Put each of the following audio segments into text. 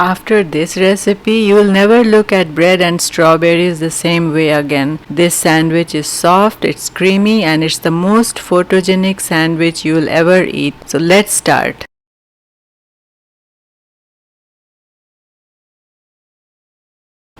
After this recipe, you will never look at bread and strawberries the same way again. This sandwich is soft, it's creamy, and it's the most photogenic sandwich you will ever eat. So let's start.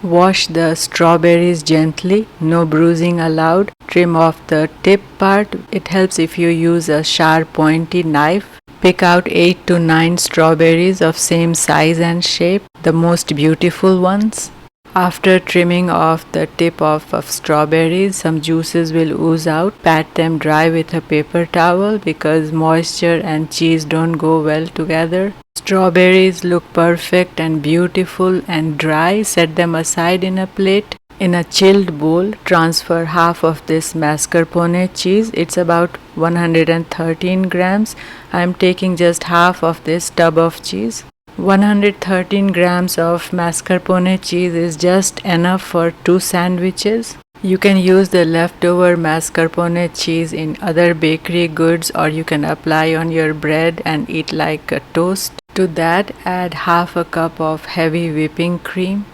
Wash the strawberries gently, no bruising allowed. Trim off the tip part. It helps if you use a sharp pointy knife. Pick out 8 to 9 strawberries of same size and shape, the most beautiful ones. After trimming off the tip of strawberries, some juices will ooze out. Pat them dry with a paper towel because moisture and cheese don't go well together. Strawberries look perfect and beautiful and dry. Set them aside in a plate. In a chilled bowl, transfer half of this mascarpone cheese. It's about 113 grams. I am taking just half of this tub of cheese. 113 grams of mascarpone cheese is just enough for 2 sandwiches. You can use the leftover mascarpone cheese in other bakery goods, or you can apply on your bread and eat like a toast. To that, add half a cup of heavy whipping cream.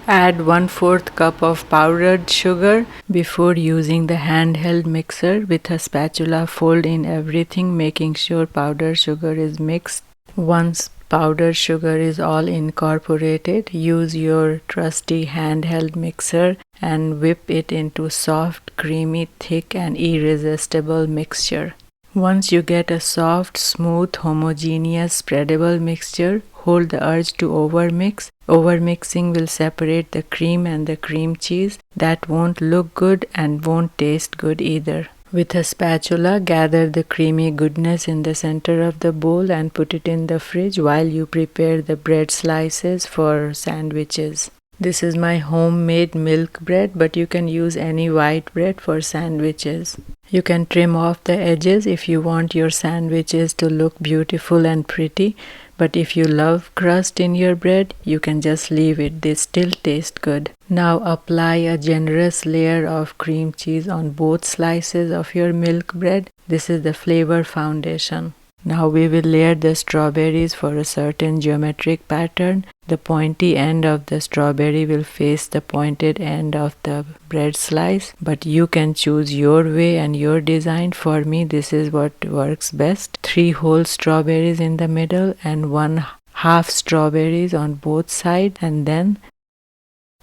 Add 1/4 cup of powdered sugar. Before using the handheld mixer, with a spatula fold in everything, making sure powdered sugar is mixed. Once powdered sugar is all incorporated, use your trusty handheld mixer and whip it into soft, creamy, thick and irresistible mixture. Once you get a soft, smooth, homogeneous, spreadable mixture, hold the urge to overmix. Overmixing will separate the cream and the cream cheese. That won't look good and won't taste good either. With a spatula, gather the creamy goodness in the center of the bowl and put it in the fridge while you prepare the bread slices for sandwiches. This is my homemade milk bread, but you can use any white bread for sandwiches. You can trim off the edges if you want your sandwiches to look beautiful and pretty, but if you love crust in your bread, you can just leave it. They still taste good. Now apply a generous layer of cream cheese on both slices of your milk bread. This is the flavor foundation. Now we will layer the strawberries for a certain geometric pattern. The pointy end of the strawberry will face the pointed end of the bread slice, but you can choose your way and your design. For me, this is what works best. 3 whole strawberries in the middle and 1/2 strawberries on both sides, and then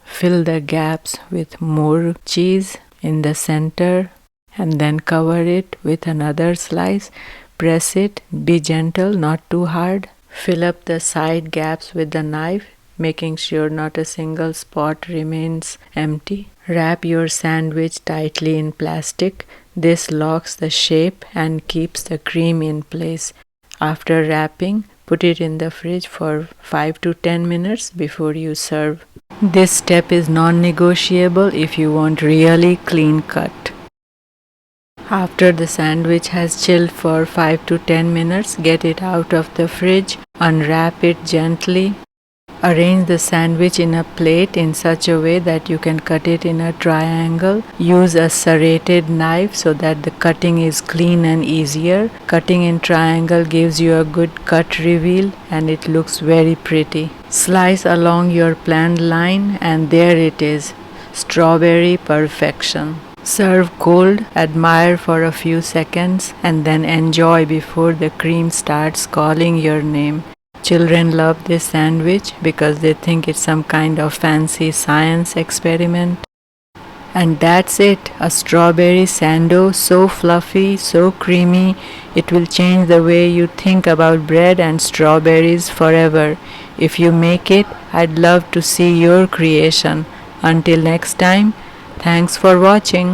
fill the gaps with more cheese in the center and then cover it with another slice. Press it, be gentle, not too hard. Fill up the side gaps with the knife, making sure not a single spot remains empty. Wrap your sandwich tightly in plastic. This locks the shape and keeps the cream in place. After wrapping, put it in the fridge for 5 to 10 minutes before you serve. This step is non-negotiable if you want really clean cut. After the sandwich has chilled for 5 to 10 minutes, get it out of the fridge, unwrap it gently. Arrange the sandwich in a plate in such a way that you can cut it in a triangle. Use a serrated knife so that the cutting is clean and easier. Cutting in triangle gives you a good cut reveal and it looks very pretty. Slice along your planned line and there it is, strawberry perfection. Serve cold, admire for a few seconds, and then enjoy before the cream starts calling your name. Children love this sandwich because they think it's some kind of fancy science experiment. And that's it, a strawberry sando, so fluffy, so creamy, it will change the way you think about bread and strawberries forever. If you make it, I'd love to see your creation. Until next time, thanks for watching.